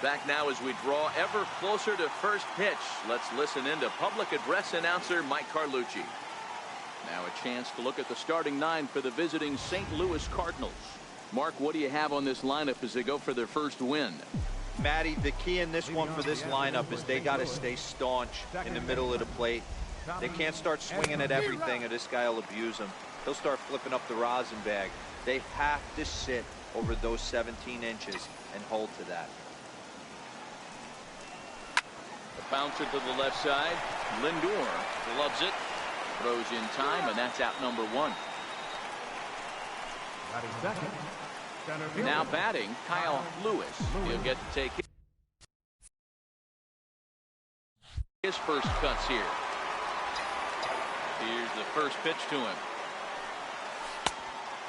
Back now as we draw ever closer to first pitch. Let's listen in to public address announcer Mike Carlucci. Now a chance to look at the starting nine for the visiting St. Louis Cardinals. Mark, what do you have on this lineup as they go for their first win? Matty, the key in this one for this lineup is they got to stay staunch in the middle of the plate. They can't start swinging at everything or this guy will abuse them. He'll start flipping up the rosin bag. They have to sit over those 17 inches and hold to that. The bouncer to the left side. Lindor loves it. Throws in time, and that's out number one. Now batting, Kyle Lewis. He'll get to take his first cuts here. Here's the first pitch to him.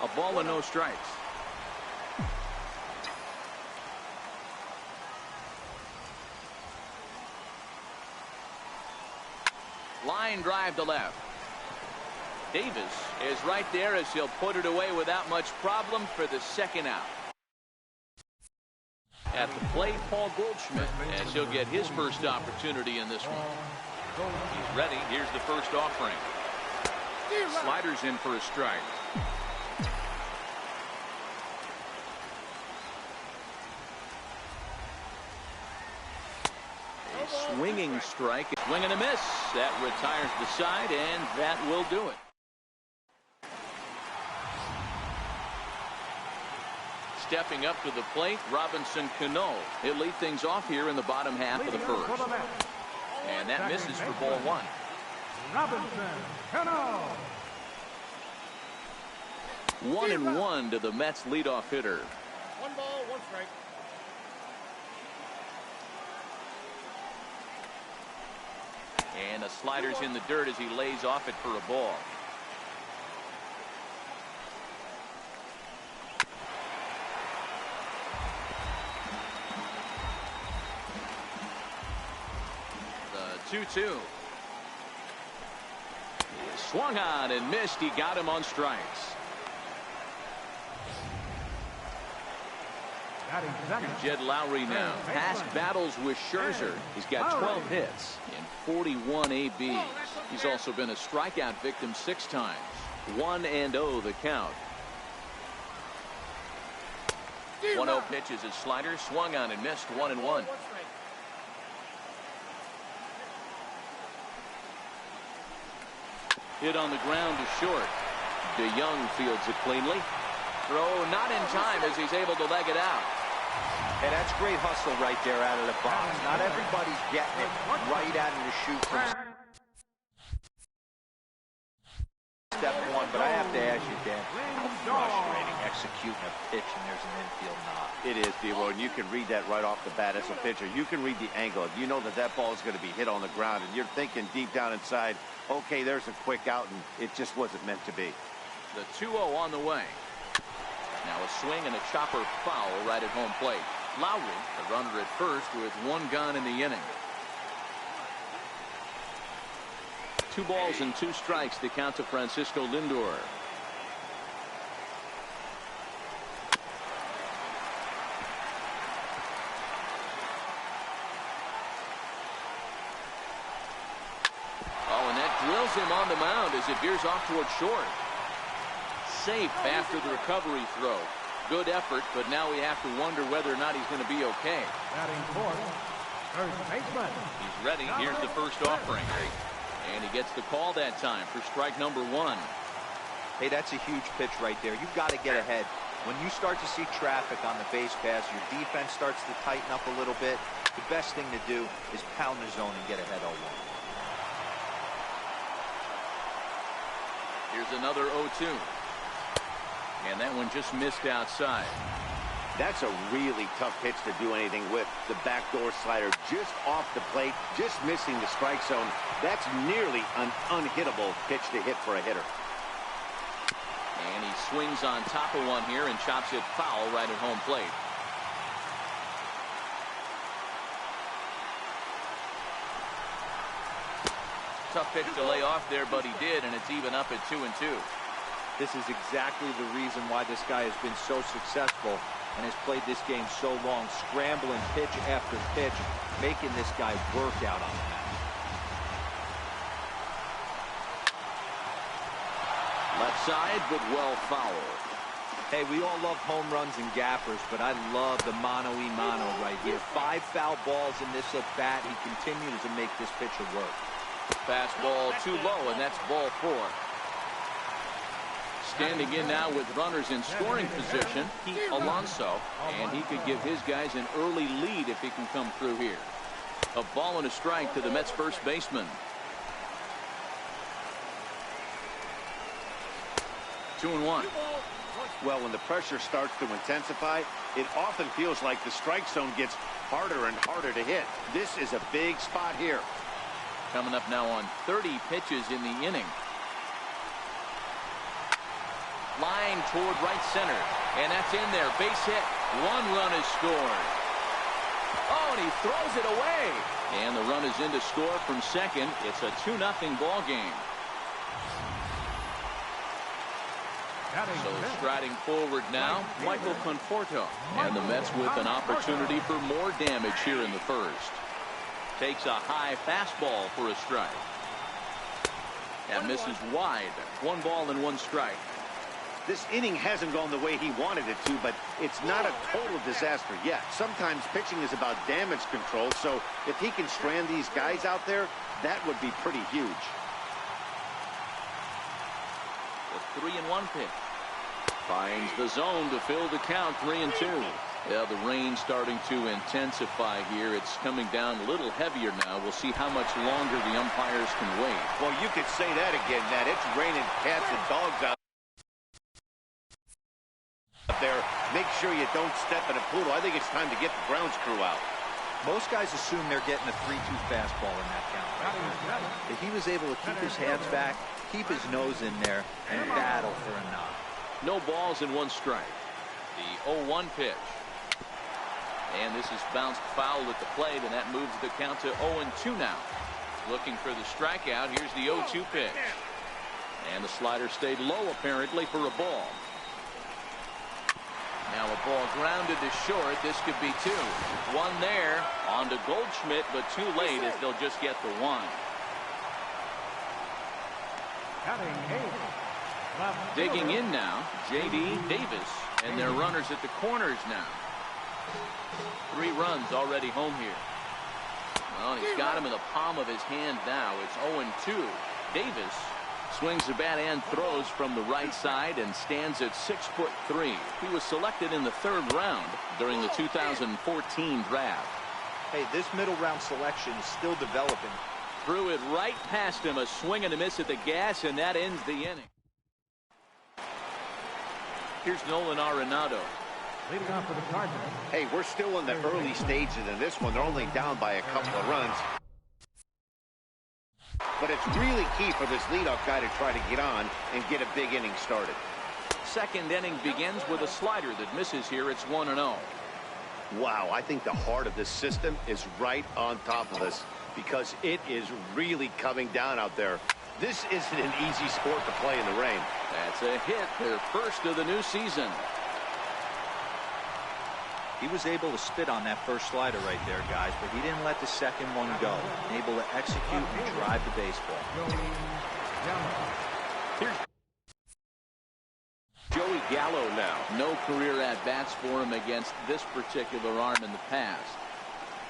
A ball and no strikes. Line drive to left. Davis is right there as he'll put it away without much problem for the second out. At the plate, Paul Goldschmidt, as he'll get his first opportunity in this one. He's ready. Here's the first offering. Sliders in for a strike. A swinging strike. Swing and a miss. That retires the side, and that will do it. Stepping up to the plate, Robinson Cano. He'll lead things off here in the bottom half of the first. And that misses for ball one. Robinson Cano. 1-1 to the Mets leadoff hitter. 1 ball, 1 strike. And the slider's in the dirt as he lays off it for a ball. The 2-2. Swung on and missed. He got him on strikes. Jed Lowry now. Past battos with Scherzer. He's got 12 hits and 41 ABs. He's also been a strikeout victim 6 times. 1-0 the count. 1-0 pitch is his slider. Swung on and missed. 1-1. Hit on the ground to short. DeYoung fields it cleanly. Throw not in time as he's able to leg it out. And that's great hustle right there out of the box. Not everybody's getting it right out of the chute from step one, but I have to ask you, Dan, how frustrating executing a pitch and there's an infield knock. It is, D-Roy, and you can read that right off the bat as a pitcher. You can read the angle. You know that that ball is going to be hit on the ground, and you're thinking deep down inside, okay, there's a quick out, and it just wasn't meant to be. The 2-0 on the way. Now a swing and a chopper foul right at home plate. Lowry, the runner at first with 1 gone in the inning. 2 balls and 2 strikes to count to Francisco Lindor. Oh, and that drills him on the mound as it veers off towards short. Safe after the recovery throw. Good effort, but now we have to wonder whether or not he's going to be okay. Batting fourth, first baseman. He's ready. Here's the first offering. And he gets the call that time for strike number 1. Hey, that's a huge pitch right there. You've got to get ahead. When you start to see traffic on the base pass, your defense starts to tighten up a little bit. The best thing to do is pound the zone and get ahead 0-1. Here's another 0-2. And that one just missed outside. That's a really tough pitch to do anything with. The backdoor slider just off the plate, just missing the strike zone. That's nearly an unhittable pitch to hit for a hitter. And he swings on top of one here and chops it foul right at home plate. Tough pitch to lay off there, but he did, and it's even up at 2-2. This is exactly the reason why this guy has been so successful and has played this game so long, scrambling pitch after pitch, making this guy work out on the mound. Left side, but well foul. Hey, we all love home runs and gappers, but I love the mano-y-mano right here. 5 foul balls in this at-bat. He continues to make this pitcher work. Fastball too low, and that's ball 4. Standing in now with runners in scoring position, Pete Alonso, and he could give his guys an early lead if he can come through here. A ball and a strike to the Mets first baseman. 2-1. Well, when the pressure starts to intensify, it often feels like the strike zone gets harder and harder to hit. This is a big spot here. Coming up now on 30 pitches in the inning. Line toward right center, and that's in there. Base hit. 1 run is scored. Oh, and he throws it away. And the run is in to score from second. It's a 2-0 ball game. So striding forward now, Michael Conforto. And the Mets with an opportunity for more damage here in the first. Takes a high fastball for a strike. And misses wide. 1 ball and 1 strike. This inning hasn't gone the way he wanted it to, but it's not a total disaster yet. Sometimes pitching is about damage control, so if he can strand these guys out there, that would be pretty huge. The 3-1 pitch. Finds the zone to fill the count. 3-2. Yeah, the rain starting to intensify here. It's coming down a little heavier now. We'll see how much longer the umpires can wait. Well, you could say that again, Matt. It's raining cats and dogs out there. Make sure you don't step in a poodle. I think it's time to get the grounds crew out. Most guys assume they're getting a 3-2 fastball in that count right there. But he was able to keep his hands back, keep his nose in there, and battle for a knock. No balls and 1 strike. The 0-1 pitch. And this is bounced foul at the plate, and that moves the count to 0-2 now. Looking for the strikeout. Here's the 0-2 pitch. And the slider stayed low, apparently, for a ball. Now a ball grounded to short. This could be 2. 1 there. On to Goldschmidt, but too late as they'll just get the 1. Digging in now, J.D. Davis. And their runners at the corners now. 3 runs already home here. Well, he's got him in the palm of his hand now. It's 0-2. Davis swings the bat and throws from the right side and stands at 6'3". He was selected in the 3rd round during the 2014 draft. Hey, this middle round selection is still developing. Threw it right past him, a swing and a miss at the gas, and that ends the inning. Here's Nolan Arenado. Leading off for the Cardinals. Hey, we're still in the early stages in this one. They're only down by a couple of runs. But it's really key for this leadoff guy to try to get on and get a big inning started. Second inning begins with a slider that misses here. It's 1-0. Wow, I think the heart of this system is right on top of us because it is really coming down out there. This isn't an easy sport to play in the rain. That's a hit, their first of the new season. He was able to spit on that first slider right there, guys, but he didn't let the second one go. Able to execute and drive the baseball. Here's Joey Gallo now. No career at-bats for him against this particular arm in the past.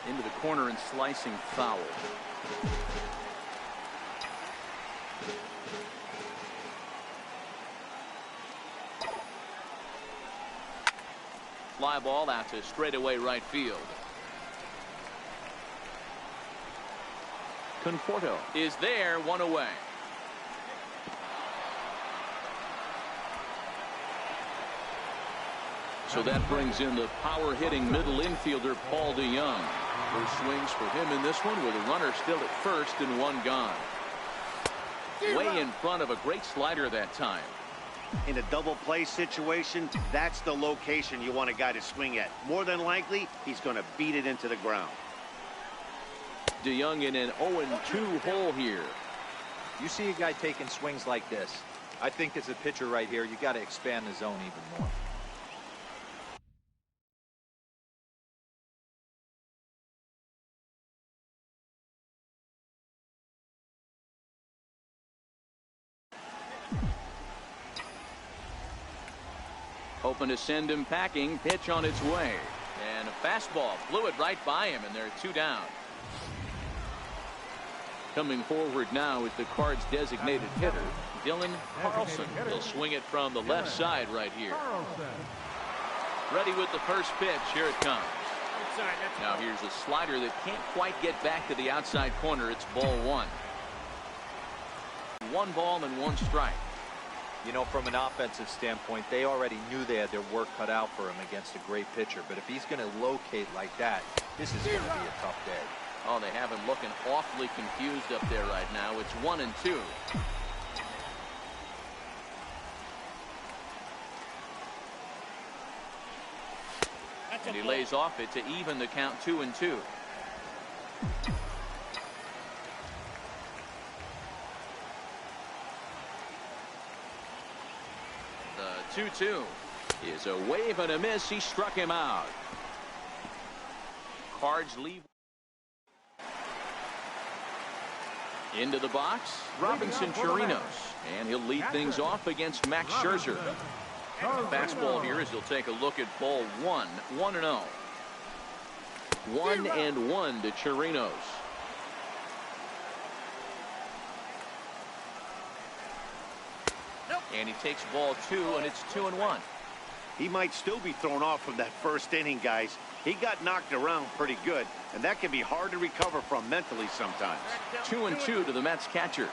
Into the corner and slicing foul. Fly ball out to straightaway right field. Conforto is there, 1 away. So that brings in the power-hitting middle infielder Paul DeYoung. First swings for him in this one with a runner still at first and 1 gone. Way in front of a great slider that time. In a double play situation, that's the location you want a guy to swing at. More than likely, he's going to beat it into the ground. DeYoung in an 0-2 hole here. You see a guy taking swings like this. I think as a pitcher right here, you got to expand the zone even more. Hoping to send him packing. Pitch on its way. And a fastball blew it right by him, and they're 2 down. Coming forward now is the Cards' designated hitter, Dylan Carlson. He'll swing it from the left side right here. Ready with the first pitch. Here it comes. Now here's a slider that can't quite get back to the outside corner. It's ball 1. 1 ball and 1 strike. You know, from an offensive standpoint, they already knew they had their work cut out for him against a great pitcher. But if he's going to locate like that, this is going to be a tough day. Oh, they have him looking awfully confused up there right now. It's 1-2. And he lays off it to even the count 2-2. The 2-2 is a wave and a miss. He struck him out. Cards leave. Into the box, Robinson Chirinos, and he'll lead things off against Max Scherzer. Fastball here as he'll take a look at ball 1, 1-0. 1-1 to Chirinos. And he takes ball 2, and it's 2-1. He might still be thrown off from that first inning, guys. He got knocked around pretty good, and that can be hard to recover from mentally sometimes. 2-2 to the Mets catcher.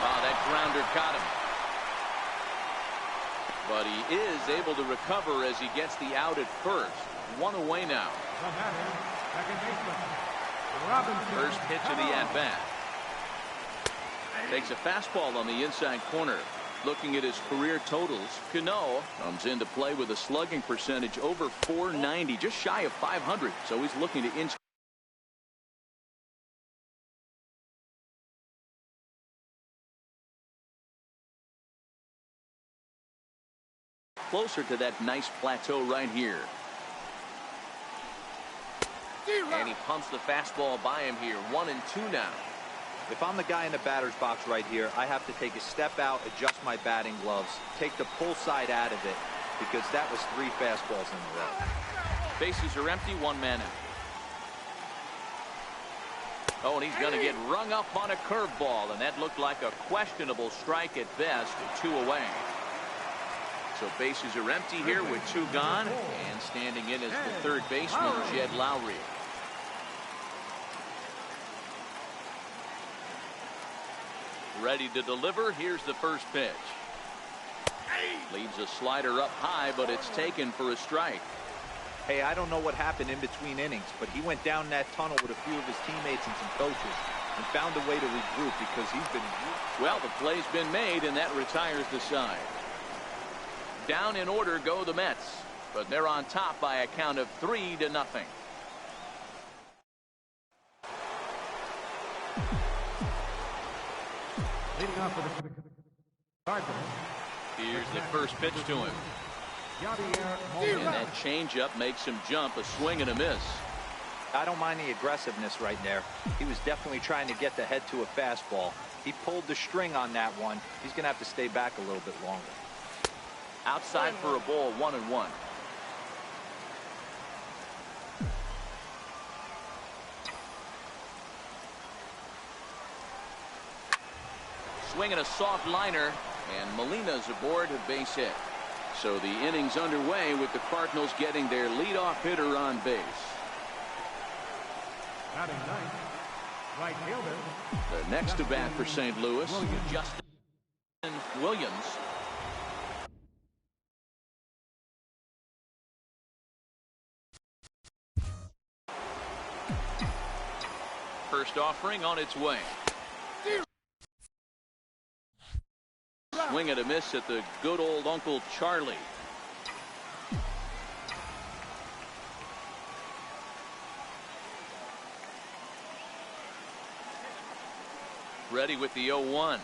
Oh, that grounder caught him. But he is able to recover as he gets the out at first. 1 away now. First pitch of the at-bat. Takes a fastball on the inside corner. Looking at his career totals, Cano comes into play with a slugging percentage over .490, just shy of .500. So he's looking to inch closer to that nice plateau right here. And he pumps the fastball by him here. 1-2 now. If I'm the guy in the batter's box right here, I have to take a step out, adjust my batting gloves, take the pull side out of it, because that was 3 fastballs in a row. Bases are empty, 1 man out. Oh, and he's going to get rung up on a curveball, and that looked like a questionable strike at best. 2 away. So bases are empty here with 2 gone, and standing in is the third baseman, Jed Lowry. Ready to deliver. Here's the first pitch. Leads a slider up high, but it's taken for a strike. Hey, I don't know what happened in between innings, but he went down that tunnel with a few of his teammates and some coaches and found a way to regroup because he's been... Well, the play's been made, and that retires the side. Down in order go the Mets, but they're on top by a count of 3-0. Leading off for the Cardinals. Here's the first pitch to him. And that changeup makes him jump. A swing and a miss. I don't mind the aggressiveness right there. He was definitely trying to get the head to a fastball. He pulled the string on that one. He's going to have to stay back a little bit longer. Outside for a ball, 1-1. Swinging a soft liner, and Molina's aboard a base hit. So the inning's underway with the Cardinals getting their leadoff hitter on base. Batting ninth, right fielder. The next to bat for St. Louis, Justin Williams. First offering on its way. Swing and a miss at the good old Uncle Charlie. Ready with the 0-1.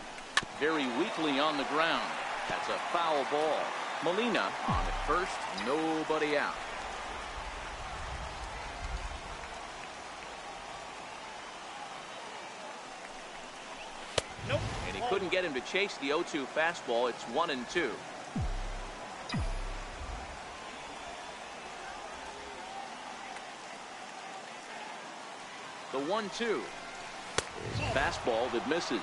Very weakly on the ground. That's a foul ball. Molina on at first. Nobody out. And he couldn't get him to chase the 0-2 fastball. It's 1-2. The 1-2 is fastball that misses.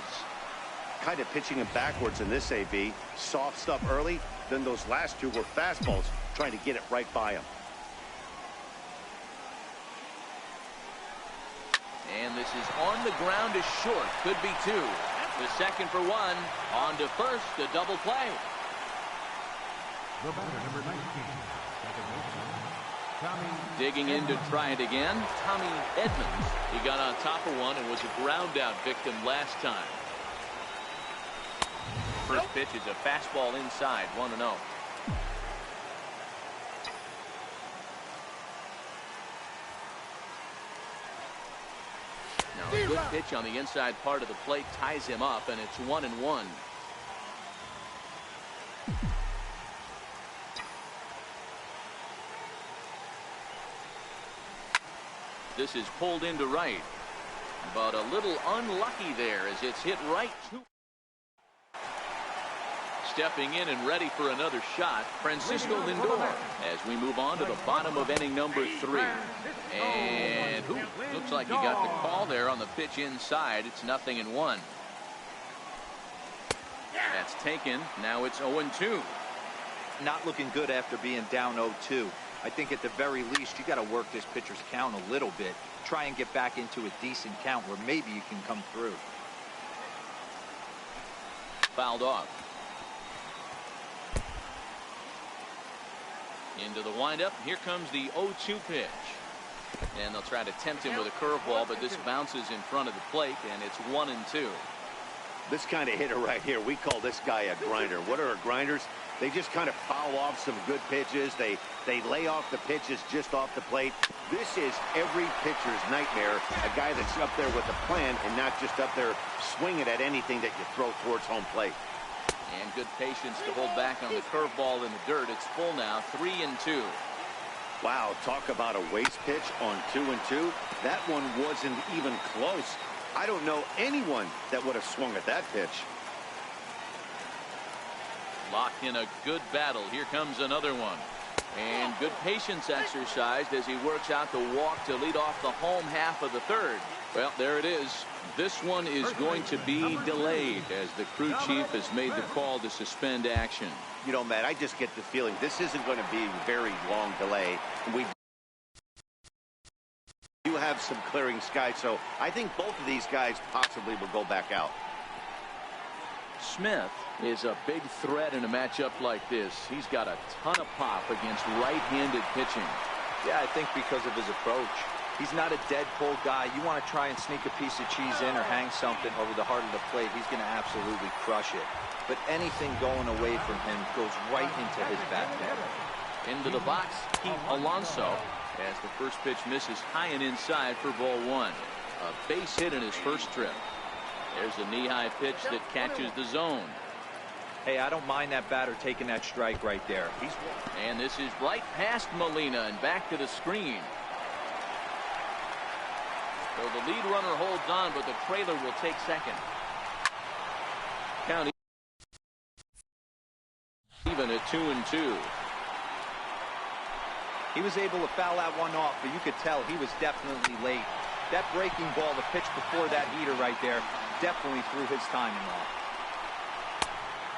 Kind of pitching him backwards in this AB. Soft stuff early, then those last two were fastballs, trying to get it right by him. And this is on the ground is short. Could be two. The second for one. On to first. A double play. The batter, number 19. Second baseman, Tommy. Digging in to try it again. Tommy Edmonds. He got on top of one and was a ground out victim last time. First pitch is a fastball inside. 1-0. Now a good pitch on the inside part of the plate ties him up, and it's 1-1. This is pulled into right, but a little unlucky there as it's hit right to. Stepping in and ready for another shot, Francisco Lindor, as we move on to the bottom of inning number 3. And looks like he got the call there on the pitch inside. It's 0-1. That's taken. Now it's 0-2. Not looking good after being down 0-2. I think at the very least you got to work this pitcher's count a little bit. Try and get back into a decent count where maybe you can come through. Fouled off. Into the windup. Here comes the 0-2 pitch. And they'll try to tempt him with a curveball, but this bounces in front of the plate, and it's 1-2. This kind of hitter right here, we call this guy a grinder. What are grinders? They just kind of foul off some good pitches. They lay off the pitches just off the plate. This is every pitcher's nightmare, a guy that's up there with a plan and not just up there swinging at anything that you throw towards home plate. And good patience to hold back on the curveball in the dirt. It's full now, 3-2. Wow, talk about a waste pitch on 2-2. That one wasn't even close. I don't know anyone that would have swung at that pitch. Lock in a good battle. Here comes another one. And good patience exercised as he works out the walk to lead off the home half of the third. Well, there it is. This one is going to be delayed as the crew chief has made the call to suspend action. You know, Matt, I just get the feeling this isn't going to be a very long delay. We do have some clearing skies, so I think both of these guys possibly will go back out. Smith is a big threat in a matchup like this. He's got a ton of pop against right-handed pitching. Yeah, I think because of his approach. He's not a dead pull guy. You want to try and sneak a piece of cheese in or hang something over the heart of the plate, he's going to absolutely crush it. But anything going away from him goes right into his back end. Into the box, Pete Alonso, as the first pitch misses high and inside for ball 1. A base hit in his first trip. There's a knee-high pitch that catches the zone. Hey, I don't mind that batter taking that strike right there. And this is right past Molina and back to the screen. So the lead runner holds on, but the trailer will take second. Count even at 2-2. He was able to foul that one off, but you could tell he was definitely late. That breaking ball, the pitch before that heater right there, definitely threw his timing off.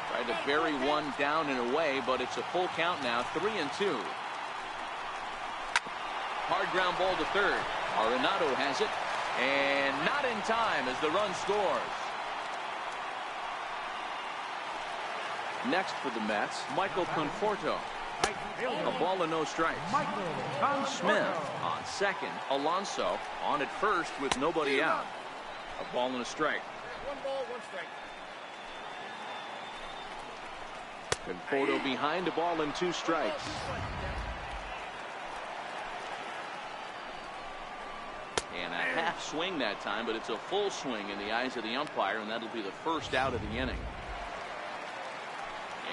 Tried to bury one down and away, but it's a full count now, 3-2. Hard ground ball to third. Arenado has it, and not in time as the run scores. Next for the Mets, Michael Conforto. A ball and no strikes. Smith on second. Alonso on at first with nobody out. A ball and a strike. 1 ball, 1 strike. Conforto behind, a ball and 2 strikes. And a half swing that time, but it's a full swing in the eyes of the umpire, and that'll be the first out of the inning.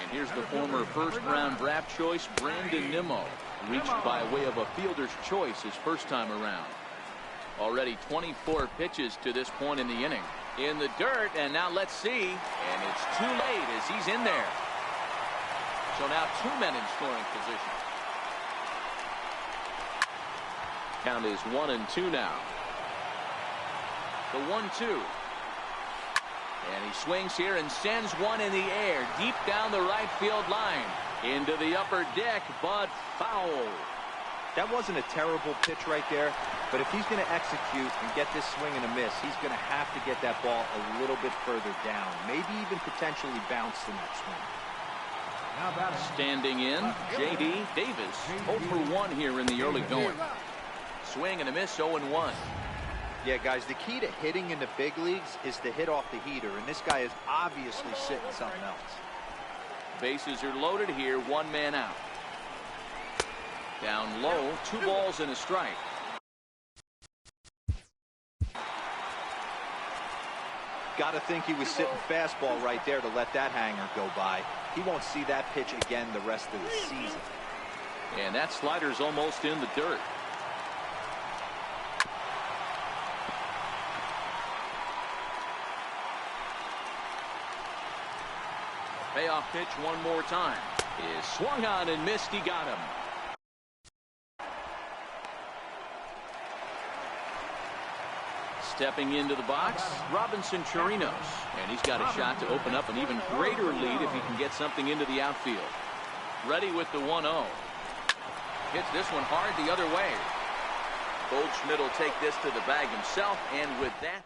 And here's the former first-round draft choice, Brandon Nimmo, reached by way of a fielder's choice his first time around. Already 24 pitches to this point in the inning. in the dirt, and now let's see. And it's too late as he's in there. So now 2 men in scoring position. Count is 1-2 now. The 1-2. And he swings here and sends one in the air deep down the right field line into the upper deck, but foul. That wasn't a terrible pitch right there, but if he's going to execute and get this swing and a miss, he's going to have to get that ball a little bit further down, maybe even potentially bounce the next swing. Standing in, J.D. Davis, 0 for 1 here in the early going. Swing and a miss, 0-1. Yeah, guys, the key to hitting in the big leagues is to hit off the heater, and this guy is obviously sitting something else. Bases are loaded here, 1 man out. Down low, 2 balls and a strike. Got to think he was sitting fastball right there to let that hanger go by. He won't see that pitch again the rest of the season. And that slider's almost in the dirt. Payoff pitch one more time. Is swung on and missed. He got him. Stepping into the box, Robinson Chirinos. And he's got a shot to open up an even greater lead if he can get something into the outfield. Ready with the 1-0. Hits this one hard the other way. Goldschmidt will take this to the bag himself, and with that,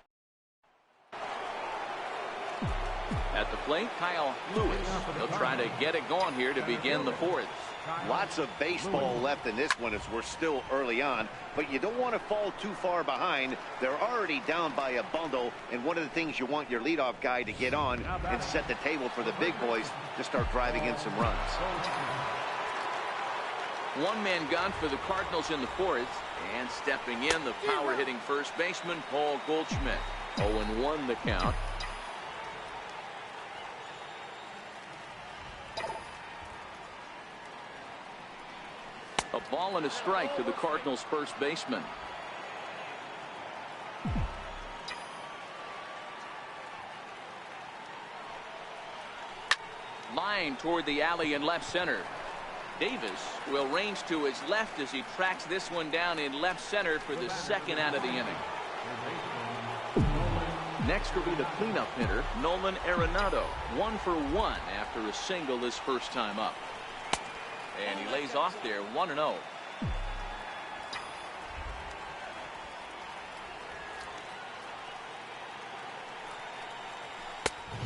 at the plate, Kyle Lewis. He'll try to get it going here to begin the 4th. Lots of baseball left in this one as we're still early on, but you don't want to fall too far behind. They're already down by a bundle, and one of the things you want your leadoff guy to get on and set the table for the big boys to start driving in some runs. 1 man gone for the Cardinals in the 4th, and stepping in, the power-hitting first baseman, Paul Goldschmidt. 0-1 the count. A ball and a strike to the Cardinals first baseman. Line toward the alley in left center. Davis will range to his left as he tracks this one down in left center for the 2nd out of the inning. Next will be the cleanup hitter, Nolan Arenado. 1 for 1 after a single his first time up. And he lays off there, 1-0.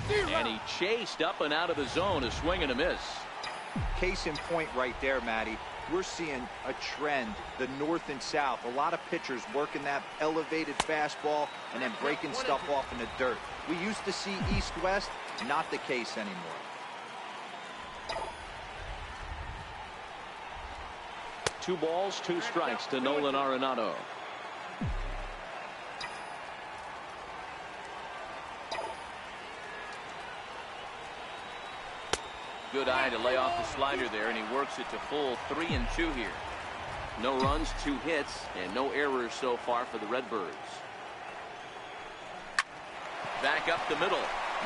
And he chased up and out of the zone, a swing and a miss. Case in point right there, Matty. We're seeing a trend, the north and south. A lot of pitchers working that elevated fastball and then breaking stuff off in the dirt. We used to see east-west, not the case anymore. Two balls, 2 strikes to Nolan Arenado. Good eye to lay off the slider there, and he works it to full 3-2 here. No runs, 2 hits, and no errors so far for the Redbirds. Back up the middle.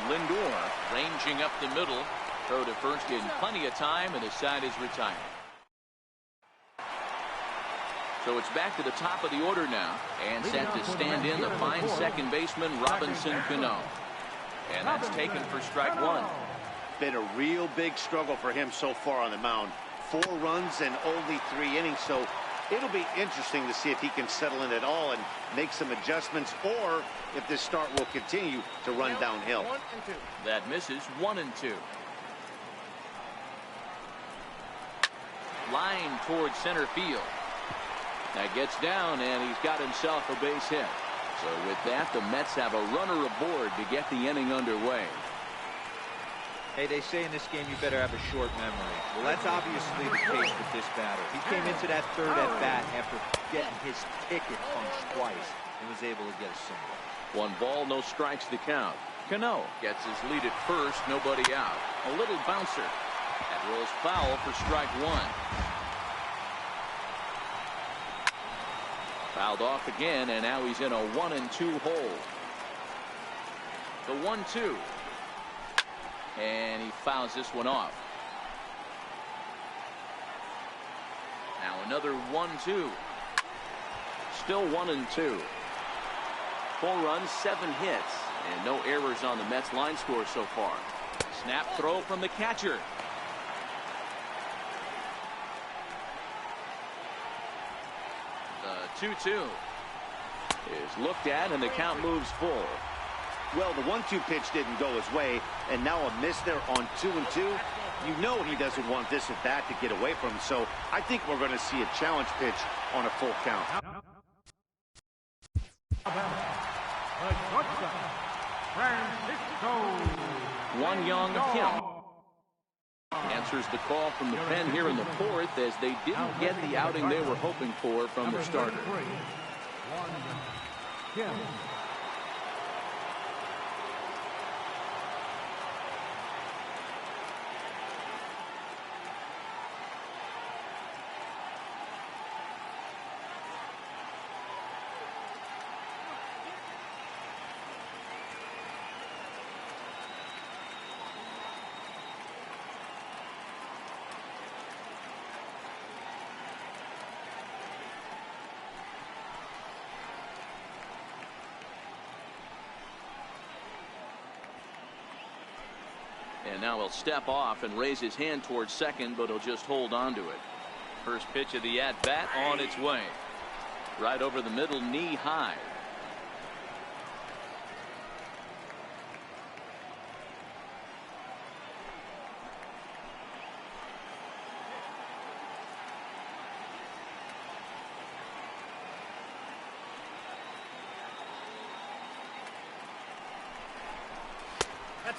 Lindor ranging up the middle. Throw to first in plenty of time, and the side is retired. So it's back to the top of the order now, and set to stand in the fine second baseman Robinson Cano. And that's taken for strike 1. Been a real big struggle for him so far on the mound. 4 runs and only 3 innings, so it'll be interesting to see if he can settle in at all and make some adjustments, or if this start will continue to run downhill. That misses, 1-2. Line towards center field. That gets down, and he's got himself a base hit. So with that, the Mets have a runner aboard to get the inning underway. Hey, they say in this game you better have a short memory. Well, that's obviously the case with this batter. He came into that 3rd at bat after getting his ticket punched twice and was able to get a single. 1 ball, no strikes to count. Cano gets his lead at first, nobody out. A little bouncer. That rolls foul for strike 1. Fouled off again, and now he's in a 1-2 hole. The 1-2. And he fouls this one off. Now another 1-2. Still 1-2. 4 runs, 7 hits, and no errors on the Mets line score so far. Snap throw from the catcher. The 2-2 is looked at, and the count moves full. Well, the 1-2 pitch didn't go his way, and now a miss there on 2-2. You know he doesn't want this at bat to get away from him, so I think we're going to see a challenge pitch on a full count. One young Kim answers the call from the pen here in the 4th, as they didn't get the outing they were hoping for from their starter. Kim. And now he'll step off and raise his hand towards second, but he'll just hold on to it. First pitch of the at-bat on its way. Right over the middle, knee high.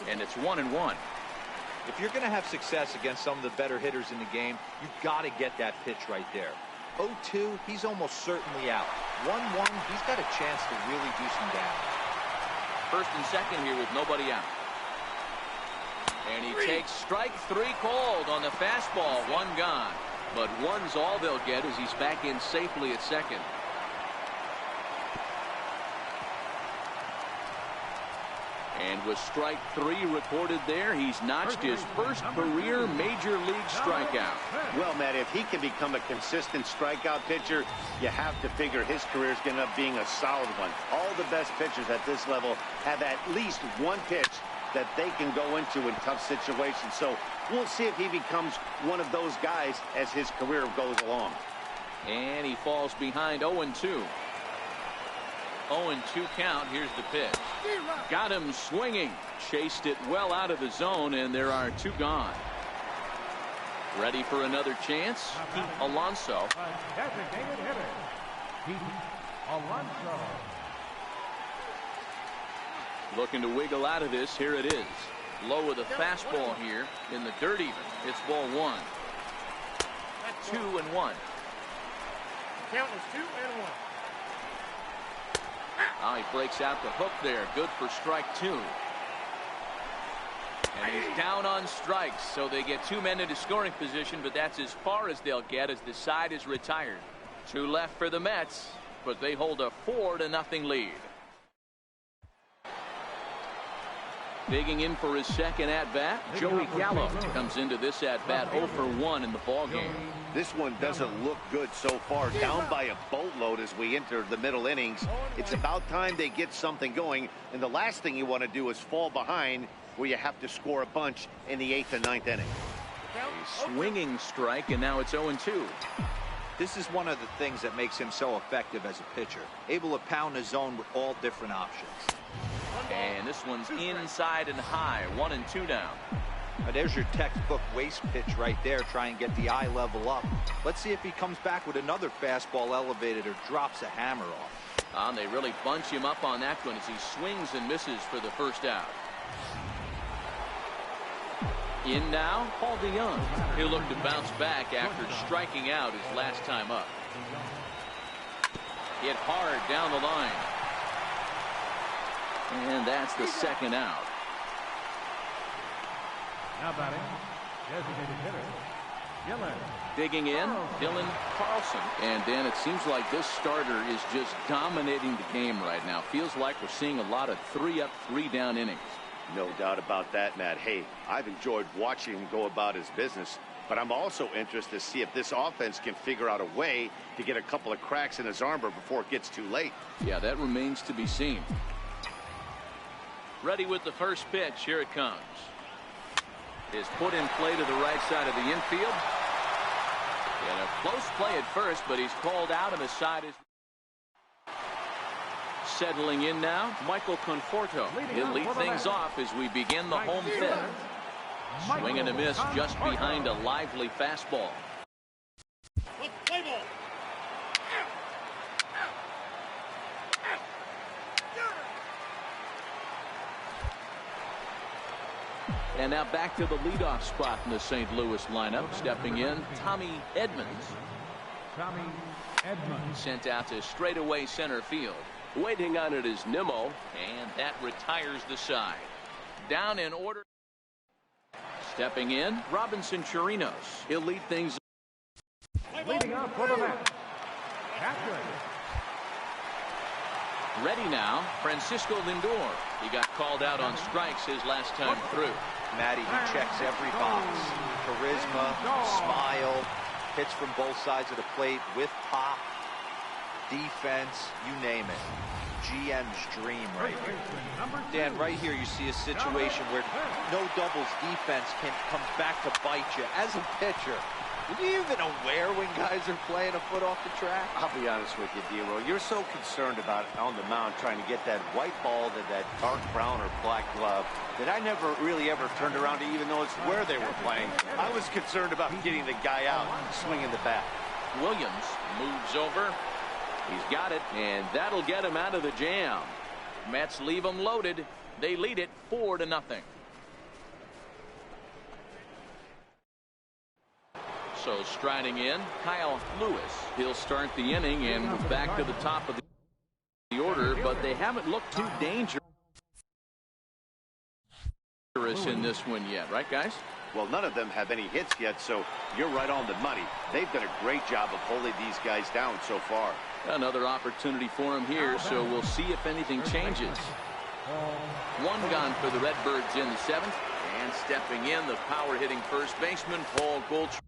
And it's 1-1. If you're going to have success against some of the better hitters in the game, you've got to get that pitch right there. 0-2, he's almost certainly out. 1-1, he's got a chance to really do some damage. First and second here with nobody out. And he takes strike 3 called on the fastball. 1 gone. But 1's all they'll get as he's back in safely at second. And with strike 3 recorded there, he's notched his first career major league strikeout. Well, Matt, if he can become a consistent strikeout pitcher, you have to figure his career is going to end up being a solid one. All the best pitchers at this level have at least one pitch that they can go into in tough situations. So we'll see if he becomes one of those guys as his career goes along. And he falls behind 0-2. 0-2 count. Here's the pitch. Got him swinging. Chased it well out of the zone, and there are 2 gone. Ready for another chance? Pete Alonso. Designated hitter, Pete Alonso. Looking to wiggle out of this. Here it is. Low with a fastball here in the dirt even. It's ball 1. 2-1. Count is 2-1. Oh, he breaks out the hook there. Good for strike 2. And he's down on strikes, so they get 2 men into scoring position, but that's as far as they'll get as the side is retired. 2 left for the Mets, but they hold a 4-0 lead. Digging in for his second at-bat, Joey Gallo comes into this at-bat 0 for 1 in the ballgame. This one doesn't look good so far. Down by a boatload as we enter the middle innings. It's about time they get something going, and the last thing you want to do is fall behind where you have to score a bunch in the 8th and 9th inning. A swinging strike, and now it's 0-2. This is one of the things that makes him so effective as a pitcher. Able to pound the zone with all different options. And this one's inside and high. 1-2 now. There's your textbook waste pitch right there. Try and get the eye level up. Let's see if he comes back with another fastball elevated or drops a hammer off. They really bunch him up on that one as he swings and misses for the first out. In now, Paul DeYoung. He'll look to bounce back after striking out his last time up. Hit hard down the line. And that's the second out. Now batting, designated hitter, Digging in, Dylan Carlson. And Dan, it seems like this starter is just dominating the game right now. Feels like we're seeing a lot of 3-up, 3-down innings. No doubt about that, Matt. Hey, I've enjoyed watching him go about his business, but I'm also interested to see if this offense can figure out a way to get a couple of cracks in his armor before it gets too late. Yeah, that remains to be seen. Ready with the first pitch. Here it comes. Is put in play to the right side of the infield. And a close play at first, but he's called out, and the side is settling in now. Michael Conforto. He'll lead things off as we begin the home fifth. Swing and a miss just behind a lively fastball. And now back to the leadoff spot in the St. Louis lineup. Stepping in, Tommy Edmonds. Sent out to straightaway center field. Waiting on it is Nimmo, and that retires the side. Down in order. Stepping in, Robinson Chirinos. He'll lead things. Leading up for the Mets, Catherine. Ready now, Francisco Lindor. He got called out on strikes his last time through. Matty, he checks every box. Charisma, smile, hits from both sides of the plate with pop, defense, you name it. GM's dream right here. Dan, right here you see a situation where no doubles defense comes back to bite you. As a pitcher, are you even aware when guys are playing a foot off the track? I'll be honest with you, D-Roll. You're so concerned about on the mound trying to get that white ball to that dark brown or black glove that I never really ever turned around to even know it's where they were playing. I was concerned about getting the guy out, swinging the bat. Williams moves over. He's got it, and that'll get him out of the jam. Mets leave him loaded. They lead it 4-0. So striding in, Kyle Lewis. He'll start the inning and move back to the top of the order, but they haven't looked too dangerous in this one yet, right, guys? Well, none of them have any hits yet, so you're right on the money. They've done a great job of holding these guys down so far. Another opportunity for him here, so we'll see if anything changes. One gone for the Redbirds in the seventh, and stepping in, the power-hitting first baseman, Paul Goldschmidt.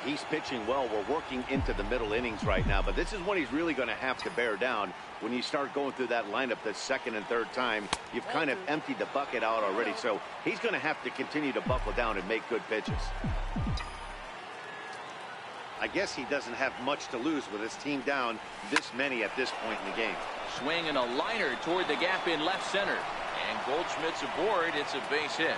He's pitching well. We're working into the middle innings right now, but this is when he's really going to have to bear down. When you start going through that lineup the second and third time, you've kind of emptied the bucket out already, so he's going to have to continue to buckle down and make good pitches. I guess he doesn't have much to lose with his team down this many at this point in the game. Swing and a liner toward the gap in left center, and Goldschmidt's aboard. It's a base hit.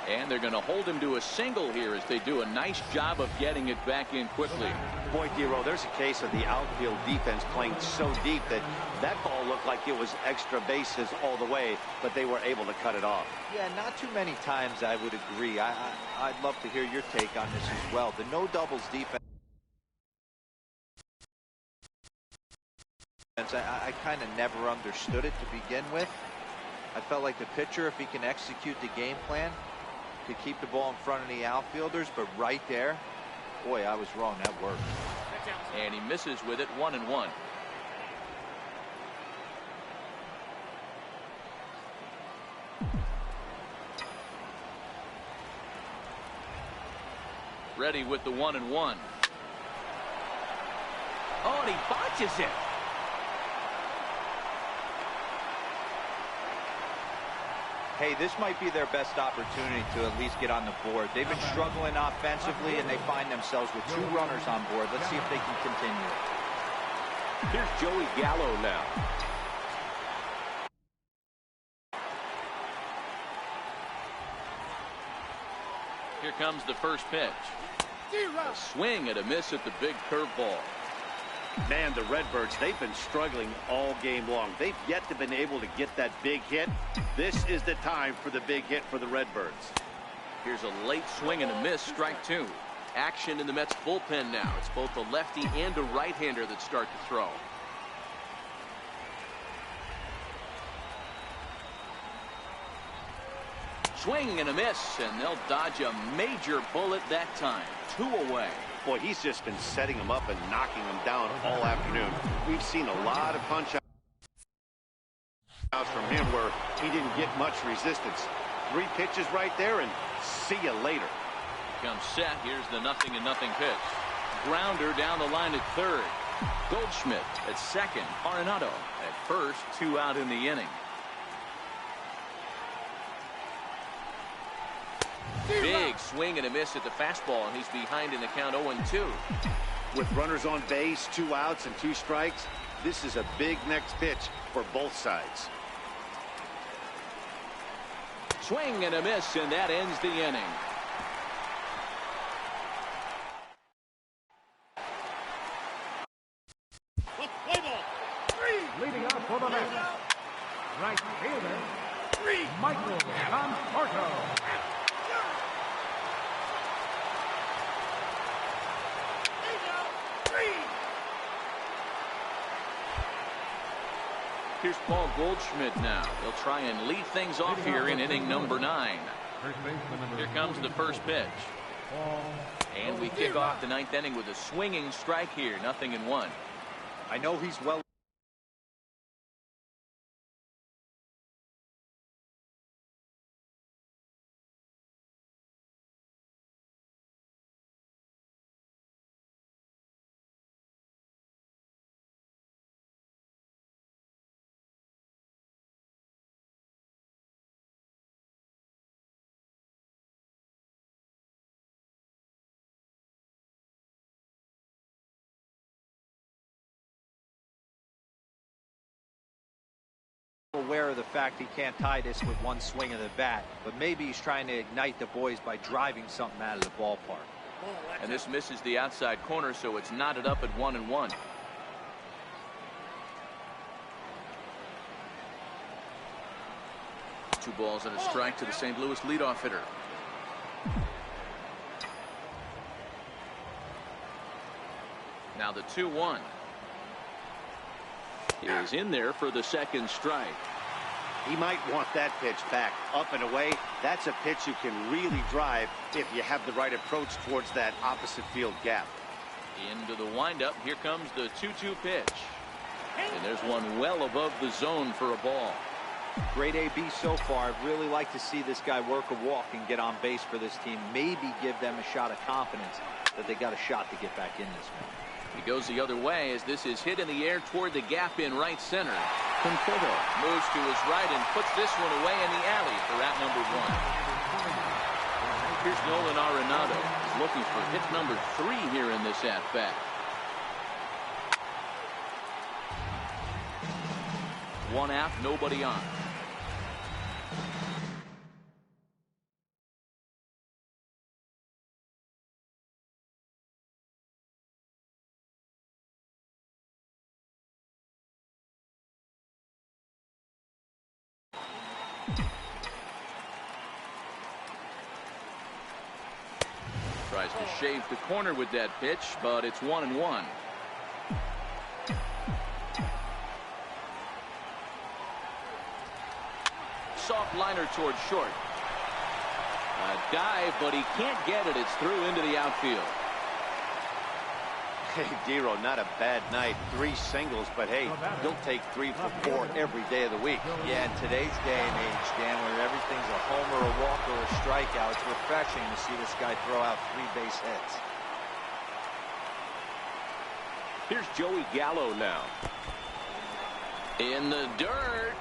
And they're going to hold him to a single here as they do a nice job of getting it back in quickly. Boy, D-Roll, there's a case of the outfield defense playing so deep that that ball looked like it was extra bases all the way, but they were able to cut it off. Yeah, not too many times I would agree. I'd love to hear your take on this as well. The no doubles defense. I kind of never understood it to begin with. I felt like the pitcher, if he can execute the game plan, to keep the ball in front of the outfielders, but right there, boy, I was wrong. That worked. And he misses with it, 1-1. Ready with the 1-1. Oh, and he botches it. Hey, this might be their best opportunity to at least get on the board. They've been struggling offensively, and they find themselves with 2 runners on board. Let's see if they can continue. Here's Joey Gallo now. Here comes the first pitch. A swing and a miss at the big curveball. Man, the Redbirds, they've been struggling all game long. They've yet to been able to get that big hit. This is the time for the big hit for the Redbirds. Here's a late swing and a miss, strike 2. Action in the Mets bullpen now. It's both a lefty and a right-hander that start to throw. Swing and a miss, and they'll dodge a major bullet that time. 2 away. Boy, he's just been setting him up and knocking him down all afternoon. We've seen a lot of punch outs from him where he didn't get much resistance. 3 pitches right there, and see you later. Comes set. Here's the 0-0 pitch. Grounder down the line at third. Goldschmidt at second. Arenado at first. 2 out in the inning. Big swing and a miss at the fastball, and he's behind in the count 0-2. With runners on base, 2 outs and 2 strikes, this is a big next pitch for both sides. Swing and a miss, and that ends the inning. Leading up for the Mavericks, right fielder, Michael Conforto. Here's Paul Goldschmidt now. He'll try and lead things off here in inning number 9. Here comes the first pitch. And we kick off the 9th inning with a swinging strike here. 0-1. I know he's well aware of the fact he can't tie this with 1 swing of the bat, but maybe he's trying to ignite the boys by driving something out of the ballpark. And this misses the outside corner, so it's knotted up at 1-1. Two balls and a strike to the St. Louis leadoff hitter. Now the 2-1 is in there for the second strike. He might want that pitch back, up and away. That's a pitch you can really drive if you have the right approach towards that opposite field gap. Into the windup. Here comes the 2-2 pitch. And there's one well above the zone for a ball. Great AB so far. I'd really like to see this guy work a walk and get on base for this team. Maybe give them a shot of confidence that they got a shot to get back in this one. He goes the other way as this is hit in the air toward the gap in right center. Conforto moves to his right and puts this one away in the alley for out number 1. Here's Nolan Arenado. He's looking for hit number 3 here in this at-bat. 1 out, nobody on. Tries to shave the corner with that pitch, but it's 1-1. Soft liner towards short. A dive, but he can't get it. It's through into the outfield. Hey, Dero, not a bad night. 3 singles, but hey, he'll take 3 for 4 every day of the week. Yeah, in today's day and age, Dan, where everything's a homer, a walk, or a strikeout, it's refreshing to see this guy throw out 3 base hits. Here's Joey Gallo now. In the dirt.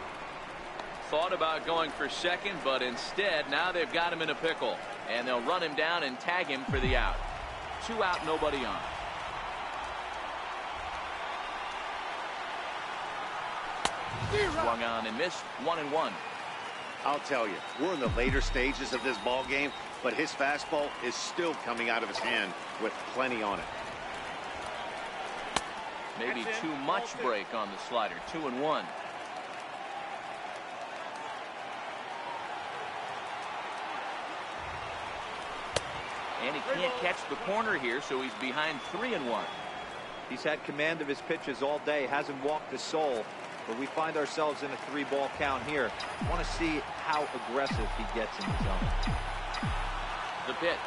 Thought about going for second, but instead, now they've got him in a pickle. And they'll run him down and tag him for the out. 2 out, nobody on. Swung on and missed. 1-1. I'll tell you, we're in the later stages of this ball game, but his fastball is still coming out of his hand with plenty on it. Maybe too much break on the slider. 2-1. And he can't catch the corner here, so he's behind 3-1. He's had command of his pitches all day, hasn't walked a soul. but we find ourselves in a 3-ball count here. Want to see how aggressive he gets in the zone. The pitch.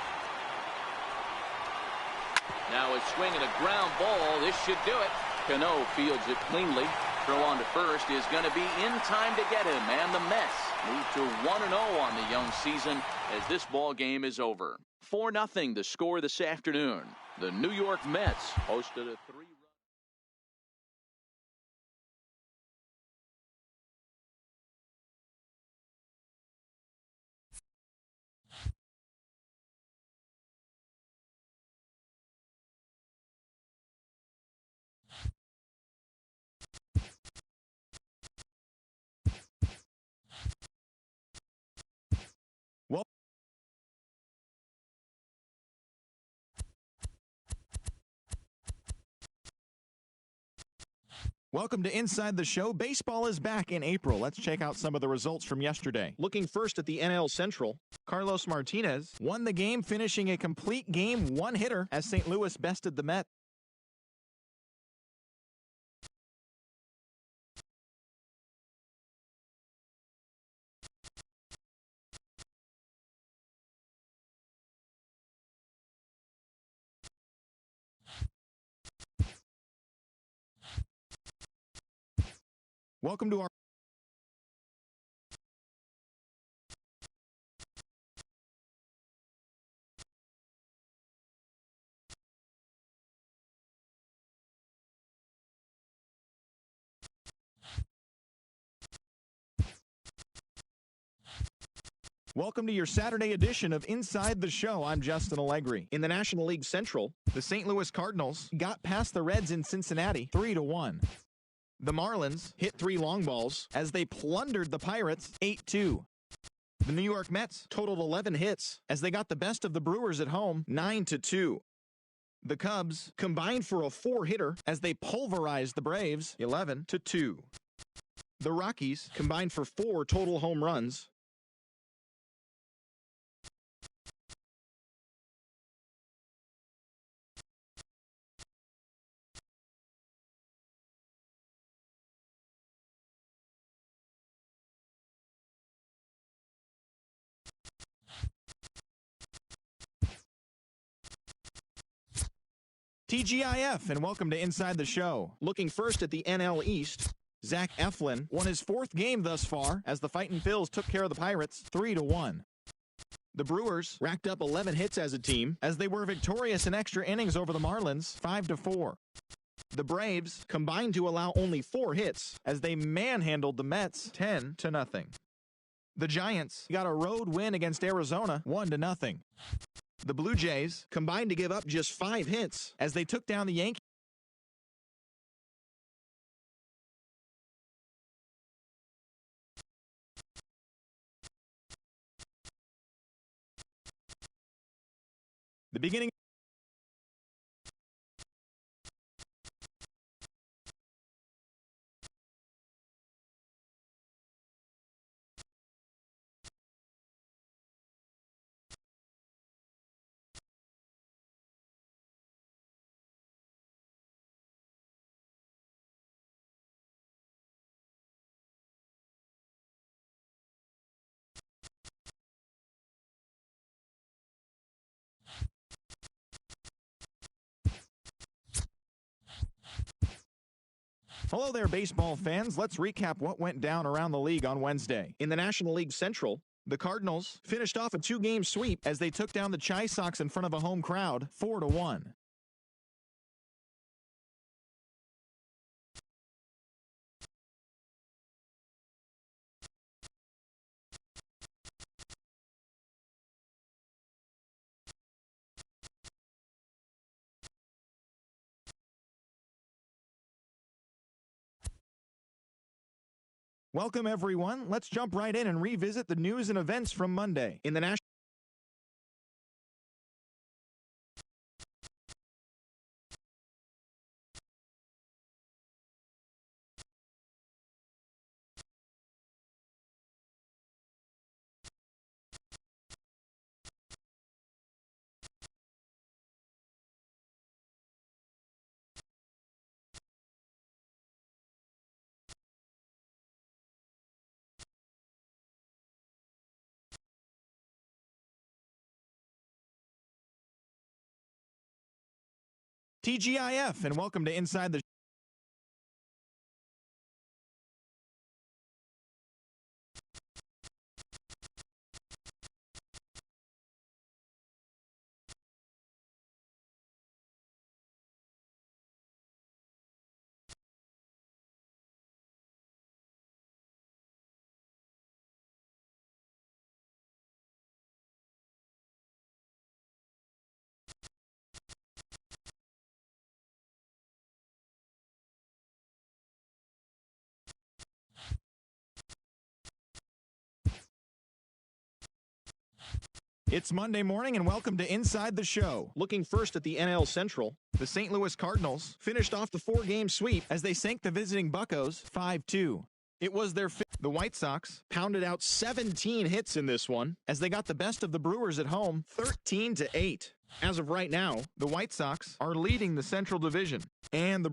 Now a swing and a ground ball. This should do it. Cano fields it cleanly. Throw on to first is going to be in time to get him, and the Mets move to 1-0 on the young season as this ball game is over. 4-0 the score this afternoon. The New York Mets hosted a 3-run. Welcome to Inside the Show. Baseball is back in April. Let's check out some of the results from yesterday. Looking first at the NL Central, Carlos Martinez won the game, finishing a complete game one-hitter as St. Louis bested the Mets. Welcome to our Welcome to your Saturday edition of Inside the Show. I'm Justin Allegri. In the National League Central, the St. Louis Cardinals got past the Reds in Cincinnati 3-1. The Marlins hit 3 long balls as they plundered the Pirates 8-2. The New York Mets totaled 11 hits as they got the best of the Brewers at home 9-2. The Cubs combined for a 4-hitter as they pulverized the Braves 11-2. The Rockies combined for 4 total home runs. TGIF, and welcome to Inside the Show. Looking first at the NL East, Zach Eflin won his 4th game thus far as the Fightin' Phils took care of the Pirates 3-1. The Brewers racked up 11 hits as a team as they were victorious in extra innings over the Marlins 5-4. The Braves combined to allow only 4 hits as they manhandled the Mets 10-0. The Giants got a road win against Arizona 1-0. The Blue Jays combined to give up just 5 hits as they took down the Yankees. The beginning Hello there, baseball fans. Let's recap what went down around the league on Wednesday. In the National League Central, the Cardinals finished off a 2-game sweep as they took down the Chi Sox in front of a home crowd 4-1. Welcome, everyone. Let's jump right in and revisit the news and events from Monday. In the National TGIF, and welcome to Inside the It's Monday morning, and welcome to Inside the Show. Looking first at the NL Central, the St. Louis Cardinals finished off the 4-game sweep as they sank the visiting Buccos 5-2. It was their fifth. The White Sox pounded out 17 hits in this one as they got the best of the Brewers at home 13-8. As of right now, the White Sox are leading the Central Division, and the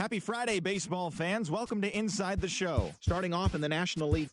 Happy Friday, baseball fans. Welcome to Inside the Show. Starting off in the National League.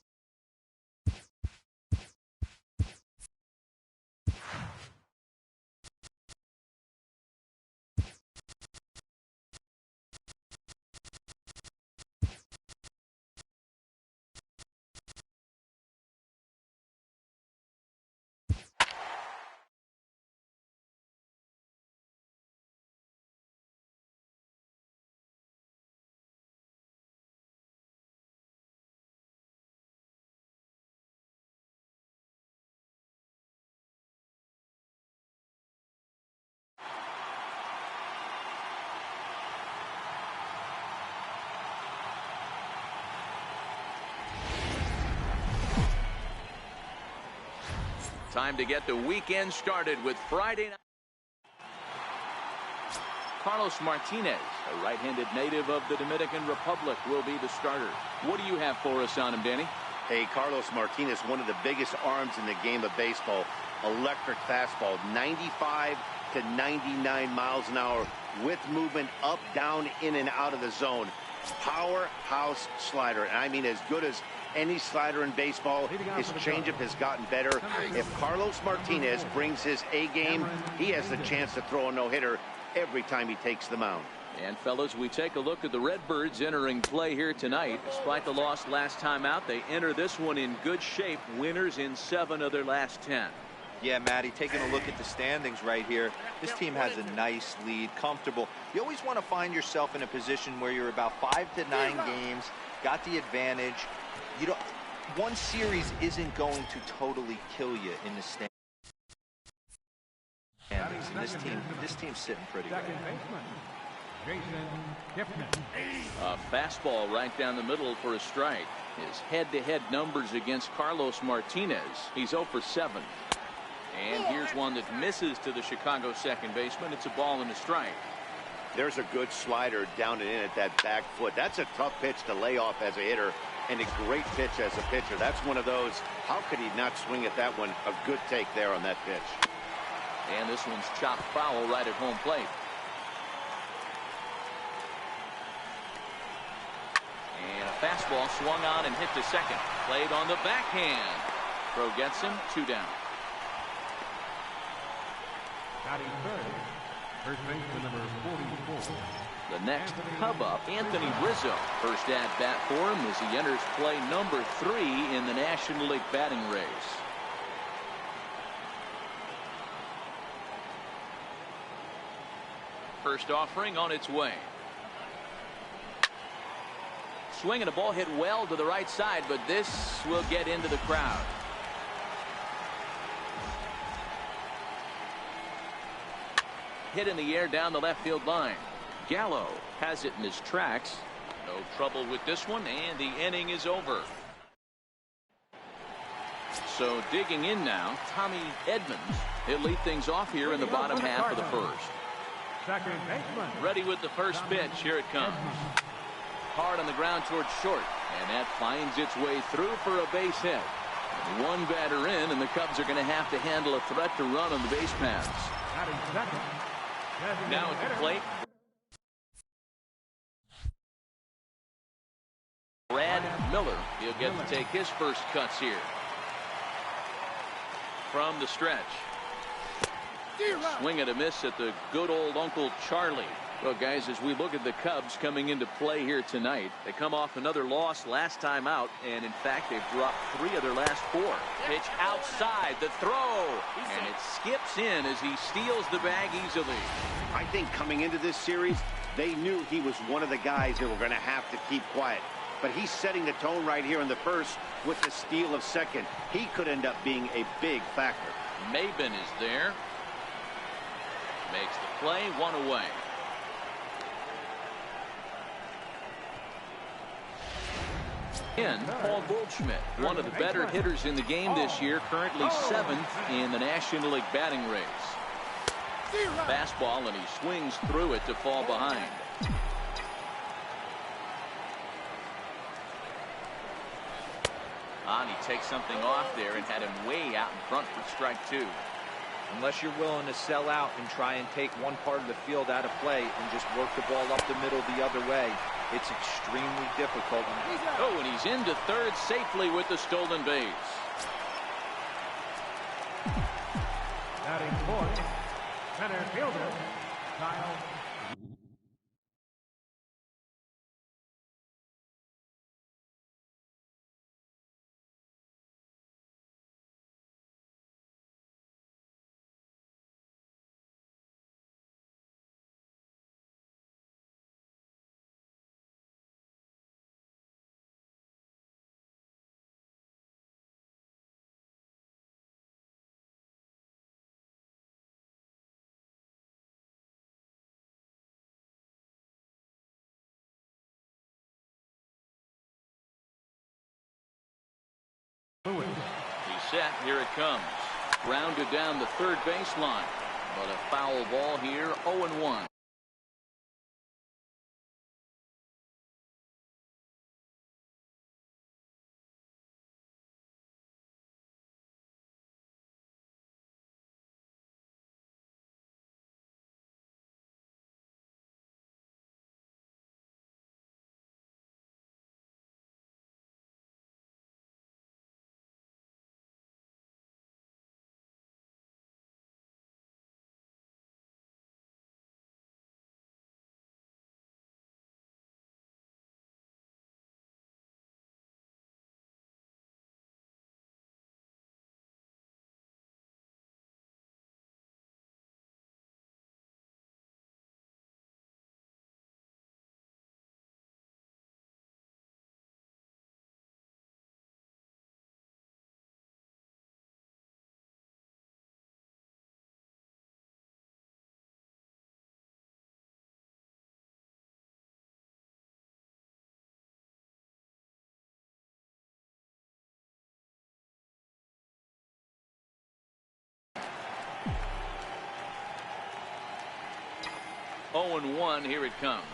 Time to get the weekend started with Friday night. Carlos Martinez, a right-handed native of the Dominican Republic, will be the starter. What do you have for us on him, Danny? Hey, Carlos Martinez, one of the biggest arms in the game of baseball. Electric fastball, 95 to 99 miles an hour with movement up, down, in, and out of the zone. Powerhouse slider, and I mean as good as any slider in baseball. His changeup has gotten better. If Carlos Martinez brings his A game, he has the chance to throw a no-hitter every time he takes the mound. And fellas, we take a look at the Redbirds entering play here tonight. Despite the loss last time out, they enter this one in good shape. Winners in 7 of their last 10. Yeah, Matty, taking a look at the standings right here, this team has a nice lead, comfortable. You always want to find yourself in a position where you're about 5 to 9 games, got the advantage. You don't, one series isn't going to totally kill you in the standings. And this team's sitting pretty good. A fastball right down the middle for a strike. His head-to-head numbers against Carlos Martinez. He's 0 for 7. And here's one that misses to the Chicago second baseman. It's a ball and a strike. There's a good slider down and in at that back foot. That's a tough pitch to lay off as a hitter, and a great pitch as a pitcher. That's one of those, how could he not swing at that one? A good take there on that pitch. And this one's chopped foul right at home plate. And a fastball swung on and hit to second. Played on the backhand. Throw gets him, 2 down. Batting third, first baseman number 44. The next Cub up, Anthony Rizzo. First at bat for him as he enters play number 3 in the National League batting race. First offering on its way. Swinging a ball hit well to the right side, but this will get into the crowd. Hit in the air down the left field line. Gallo has it in his tracks. No trouble with this one, and the inning is over. So digging in now, Tommy Edmonds. He'll lead things off here in the bottom half of the first. Second baseman. Ready with the first pitch. Here it comes. Hard on the ground towards short, and that finds its way through for a base hit. One batter in, and the Cubs are going to have to handle a threat to run on the base paths. Now at the plate, Brad Miller. He'll get to take his first cuts here. From the stretch. Swing and a miss at the good old Uncle Charlie. Well, guys, as we look at the Cubs coming into play here tonight, they come off another loss last time out, and in fact, they've dropped 3 of their last 4. Pitch outside, the throw, and it skips in as he steals the bag easily. I think coming into this series, they knew he was one of the guys that were going to have to keep quiet. But he's setting the tone right here in the first with the steal of second. He could end up being a big factor. Maben is there. Makes the play, 1 away. Paul Goldschmidt, one of the better hitters in the game this year, currently 7th in the National League batting race. Fastball, and he swings through it to fall behind. And he takes something off there and had him way out in front for strike 2. Unless you're willing to sell out and try and take one part of the field out of play and just work the ball up the middle the other way, it's extremely difficult. Oh, and he's into third safely with the stolen base. Batting fourth, center fielder, Kyle. He's set. Here it comes. Grounded down the third baseline. But a foul ball here, 0-1. Oh, and 1. Here it comes.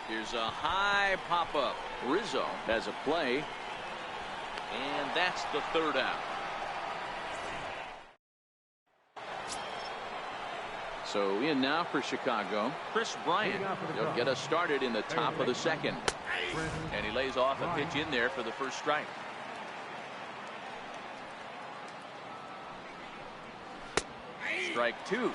Here's a high pop-up. Rizzo has a play. And that's the third out. So in now for Chicago, Chris Bryant. He'll get us started in the top of the second. And he lays off a pitch in there for the first strike. Strike 2.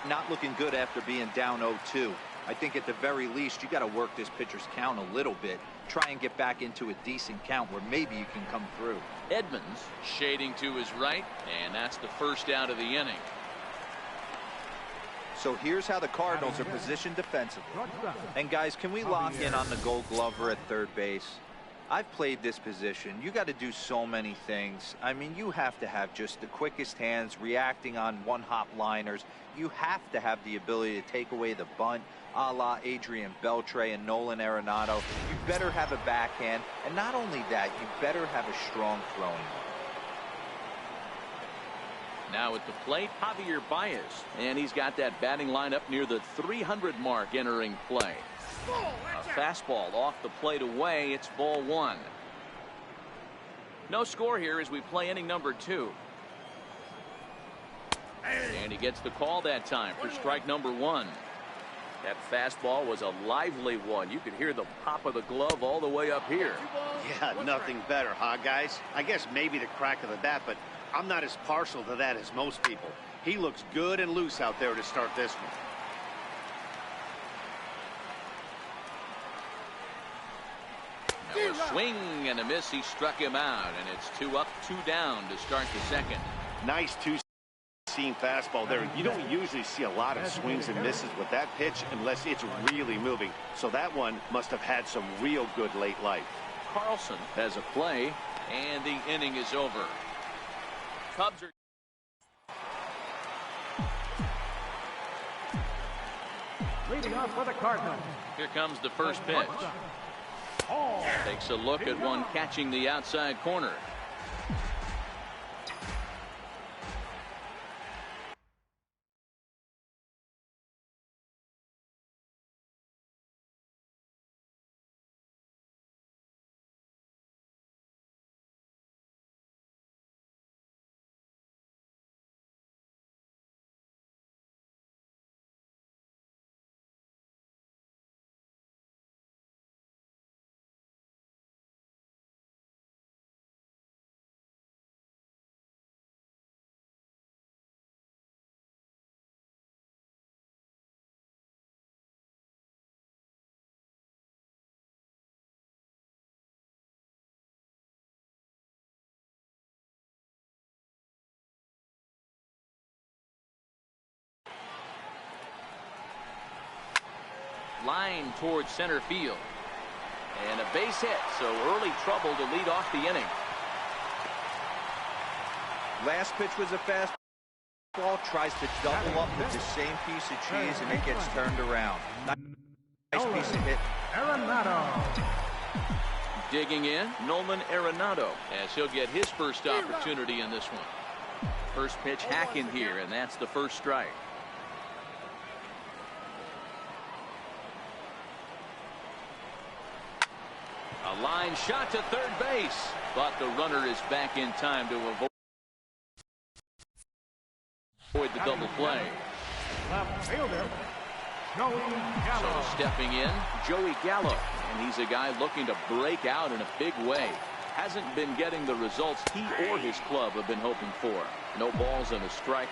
Not looking good after being down 0-2. I think at the very least you got to work this pitcher's count a little bit. Try and get back into a decent count where maybe you can come through. Edmonds shading to his right, and that's the first out of the inning. So here's how the Cardinals are positioned defensively. And guys, can we lock in on the Gold Glover at third base? I've played this position. You got to do so many things. I mean, you have to have just the quickest hands, reacting on one-hop liners. You have to have the ability to take away the bunt, a la Adrian Beltre and Nolan Arenado. You better have a backhand, and not only that, you better have a strong throwing arm. Now at the plate, Javier Baez, and he's got that batting lineup near the 300 mark entering play. A fastball off the plate away. It's ball 1. No score here as we play inning number 2. And he gets the call that time for strike number 1. That fastball was a lively one. You could hear the pop of the glove all the way up here. Yeah, nothing better, huh, guys? I guess maybe the crack of the bat, but I'm not as partial to that as most people. He looks good and loose out there to start this one. Now a swing and a miss. He struck him out, and it's 2 up, 2 down to start the second. Nice two-seam fastball there. You don't usually see a lot of swings and misses with that pitch unless it's really moving. So that one must have had some real good late life. Carlson has a play, and the inning is over. Cubs are Leading off for the Cardinals. Here comes the first pitch. Takes a look at one catching the outside corner. Line towards center field. And a base hit, so early trouble to lead off the inning. Last pitch was a fastball, tries to double up with the same piece of cheese, and it gets turned around. Nice piece of hit. Arenado. Digging in, Nolan Arenado, as he'll get his first opportunity in this one. First pitch hacking here, and that's the first strike. A line shot to third base, but the runner is back in time to avoid the double play. Left fielder, Joey Gallo. So stepping in, Joey Gallo, and he's a guy looking to break out in a big way. Hasn't been getting the results he or his club have been hoping for. No balls and a strike.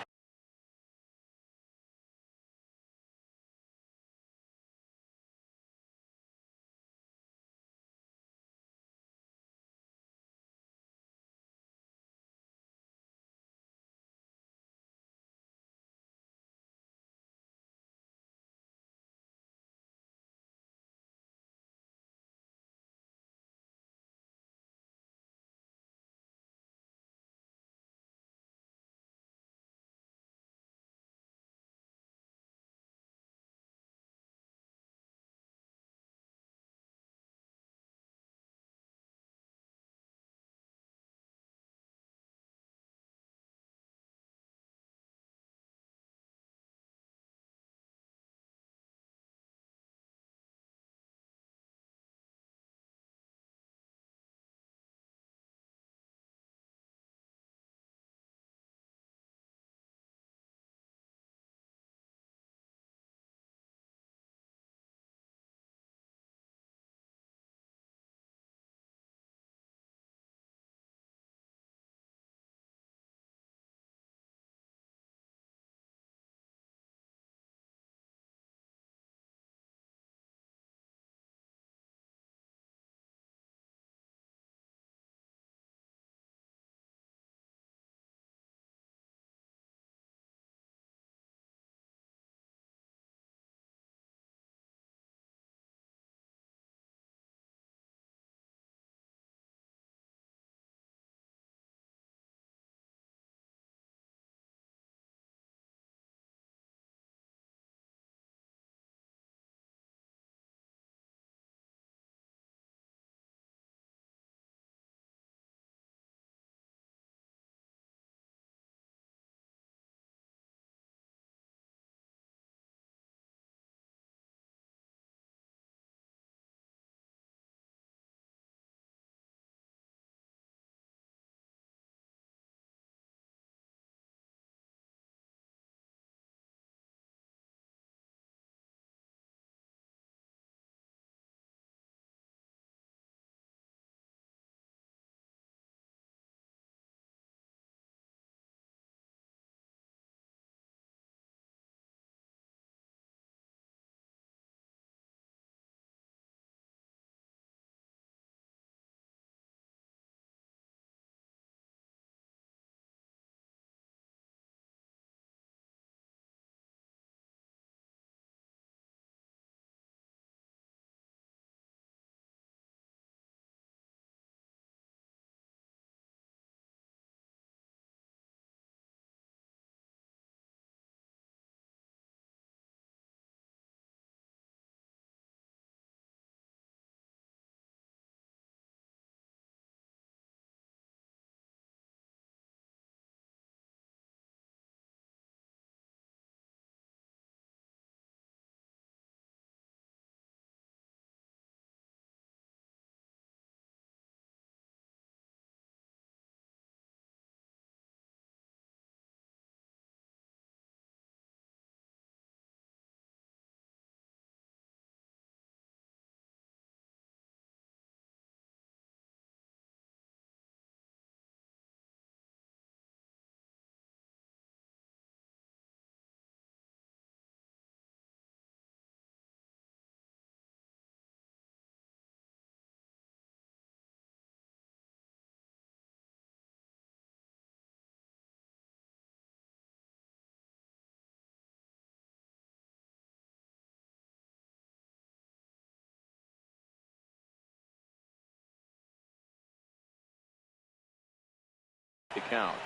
The count.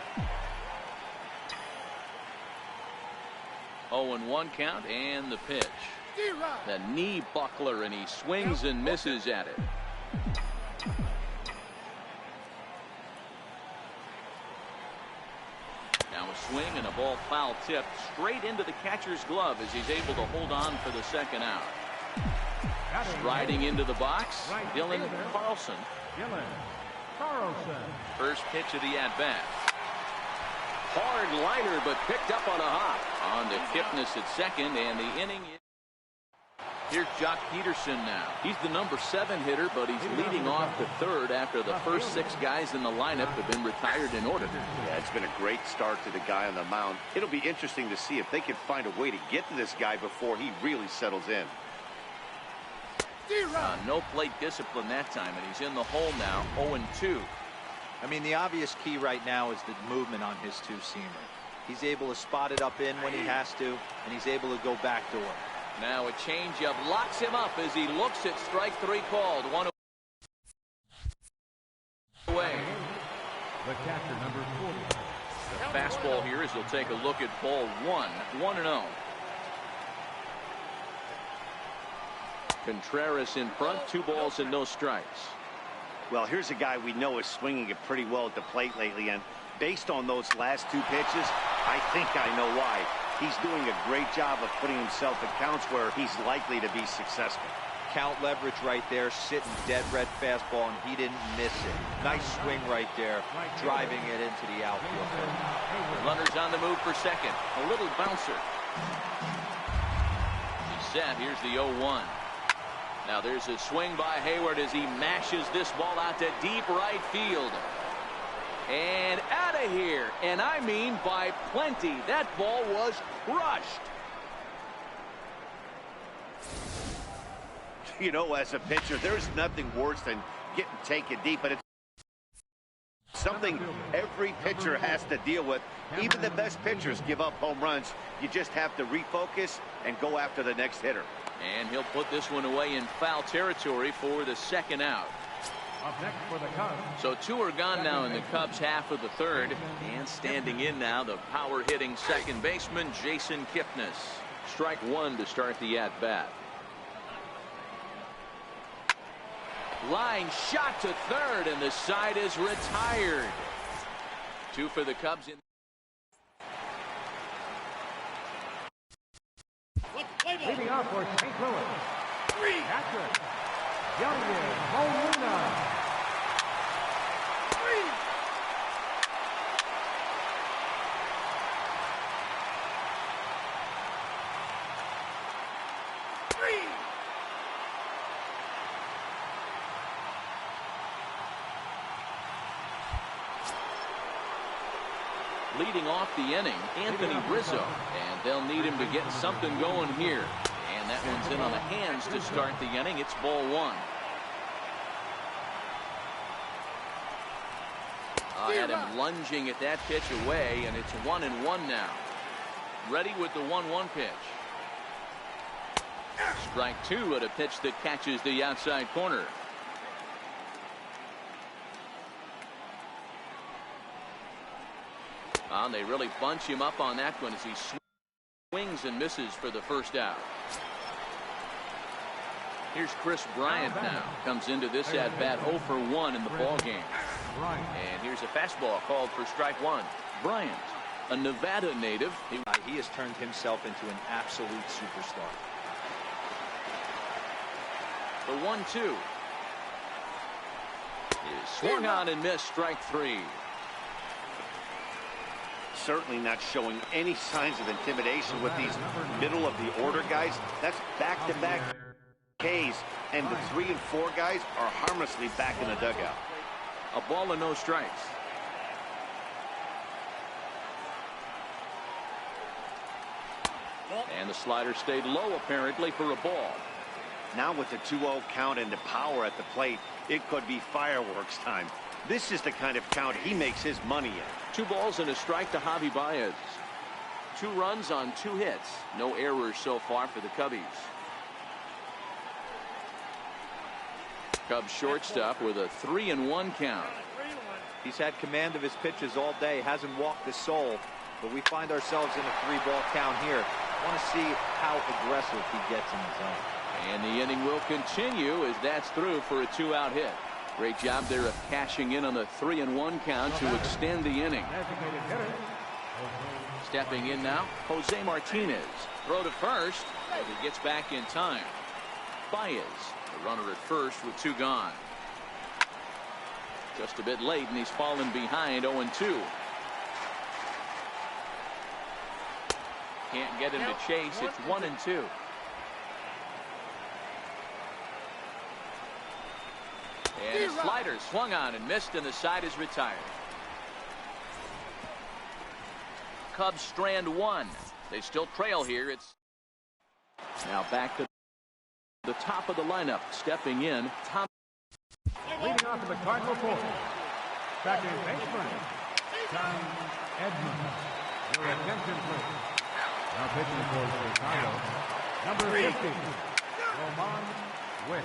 0-1 count, and the pitch. The knee buckler, and he swings and misses at it. Now a swing and a ball foul tipped straight into the catcher's glove as he's able to hold on for the second out. Striding into the box, Dylan Carlson. First pitch of the at-bat. Hard liner, but picked up on a hop. On to Kipnis at second, and the inning is... Here's Jock Peterson now. He's the number 7 hitter, but he's leading off the third after the first 6 guys in the lineup have been retired in order. Yeah, it's been a great start to the guy on the mound. It'll be interesting to see if they can find a way to get to this guy before he really settles in. No plate discipline that time, and he's in the hole now, 0-2. I mean, the obvious key right now is the movement on his two-seamer. He's able to spot it up in when he has to, and he's able to go backdoor. Now a changeup locks him up as he looks at strike 3 called. 1 away. The catcher, number 40. The fastball here as he'll take a look at ball 1. 1-0. Contreras in front, 2 balls and no strikes. Well, here's a guy we know is swinging it pretty well at the plate lately, and based on those last 2 pitches, I think I know why. He's doing a great job of putting himself in counts where he's likely to be successful. Count leverage right there, sitting dead red fastball, and he didn't miss it. Nice swing right there, driving it into the outfield. Runners on the move for second. A little bouncer. He's set. Here's the 0-1. Now there's a swing by Hayward as he mashes this ball out to deep right field. And out of here. And I mean by plenty. That ball was crushed. You know, as a pitcher, there's nothing worse than getting taken deep, but it's something every pitcher has to deal with. Even the best pitchers give up home runs. You just have to refocus and go after the next hitter. And he'll put this one away in foul territory for the second out. Up next for the Cubs. So 2 are gone now in the Cubs half of the third. And standing in now, the power-hitting second baseman, Jason Kipnis. Strike 1 to start the at-bat. Line shot to third, and the side is retired. 2 for the Cubs in. Leading off for St. Louis. Catcher, Yadier Molina. Leading off the inning, Anthony Rizzo, and they'll need him to get something going here. And that one's in on the hands to start the inning. It's ball 1. Had him lunging at that pitch away, and it's 1-1 now. Ready with the 1-1 pitch. Strike 2 at a pitch that catches the outside corner. They really bunch him up on that one as he swings and misses for the first out. Here's Chris Bryant now. Comes into this at-bat 0 for 1 in the ball game. And here's a fastball called for strike 1. Bryant, a Nevada native. He has turned himself into an absolute superstar. The 1-2 is swung on and missed. Strike 3. Certainly not showing any signs of intimidation with these middle of the order guys. That's back-to-back Ks, and the 3 and 4 guys are harmlessly back in the dugout. A ball and no strikes. And the slider stayed low apparently for a ball. Now with the 2-0 count and the power at the plate, it could be fireworks time. This is the kind of count he makes his money in. 2 balls and a strike to Javi Baez. 2 runs on 2 hits. No errors so far for the Cubbies. Cubs shortstop with a 3-1 count. He's had command of his pitches all day, hasn't walked a soul, but we find ourselves in a 3-ball count here. I want to see how aggressive he gets in the zone. And the inning will continue as that's through for a 2-out hit. Great job there of cashing in on the 3-1 count to extend the inning. Stepping in now, Jose Martinez. Throw to first, and he gets back in time. Baez, the runner at first with 2 gone. Just a bit late, and he's fallen behind 0-2. Can't get him to chase. It's 1-2. And a slider swung on and missed, and the side is retired. Cubs strand 1. They still trail here. It's now back to the top of the lineup. Stepping in, Tom. Leading off to the Cardinal fourth. Second baseman, John Edmonds. Your attention, please. Now pitching for Chicago, number 50, Roman Wick.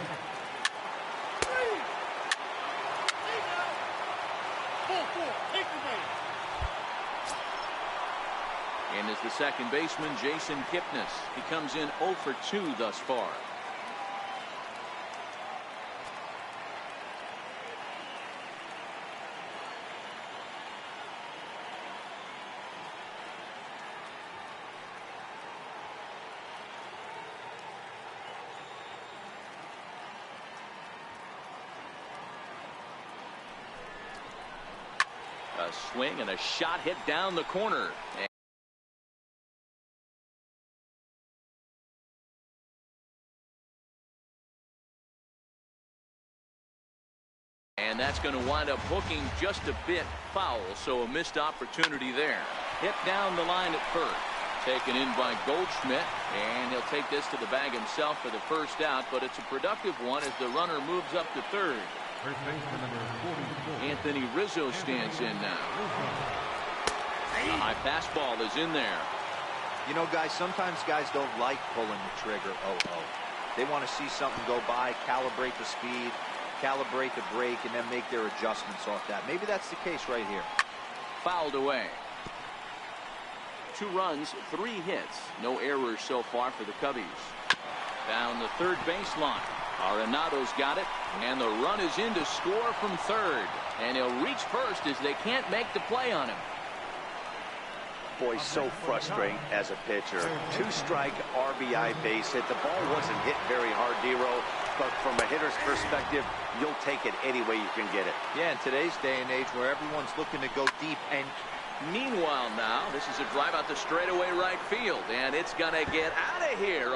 And is the second baseman, Jason Kipnis. He comes in 0 for 2 thus far. A swing and a shot hit down the corner. And that's going to wind up hooking just a bit foul, so a missed opportunity there. Hit down the line at first. Taken in by Goldschmidt, and he'll take this to the bag himself for the first out, but it's a productive one as the runner moves up to third. First baseman number 44. Anthony Rizzo stands in now. The high fastball is in there. You know, guys, sometimes guys don't like pulling the trigger. They want to see something go by, calibrate the speed, calibrate the break, and then make their adjustments off that. Maybe that's the case right here. Fouled away. 2 runs, 3 hits. No errors so far for the Cubbies. Down the third baseline. Arenado's got it, and the run is in to score from third. And he'll reach first as they can't make the play on him. Boy, so frustrating as a pitcher. 2-strike RBI base hit. The ball wasn't hit very hard, Dero, but from a hitter's perspective, you'll take it any way you can get it. Yeah, in today's day and age where everyone's looking to go deep. And meanwhile now, this is a drive out the straightaway right field, and it's going to get out of here.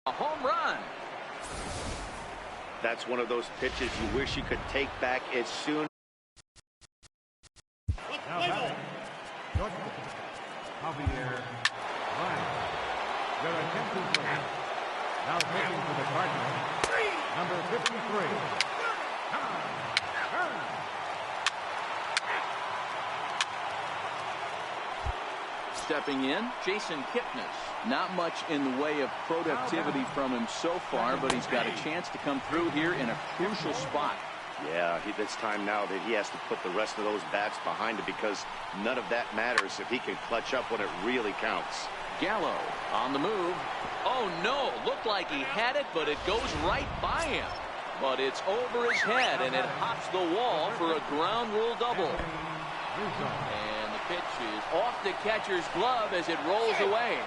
A home run. That's one of those pitches you wish you could take back as soon. Now batting, Javier Ryan. Your attention, please. Now pitching for the Cardinals, number 53. Stepping in, Jason Kipnis. Not much in the way of productivity from him so far, but he's got a chance to come through here in a crucial spot. Yeah, it's time now that he has to put the rest of those bats behind it, because none of that matters if he can clutch up when it really counts. Gallo on the move. Oh no, looked like he had it, but it goes right by him. But it's over his head, and it hops the wall for a ground rule double. And the pitch is off the catcher's glove as it rolls away.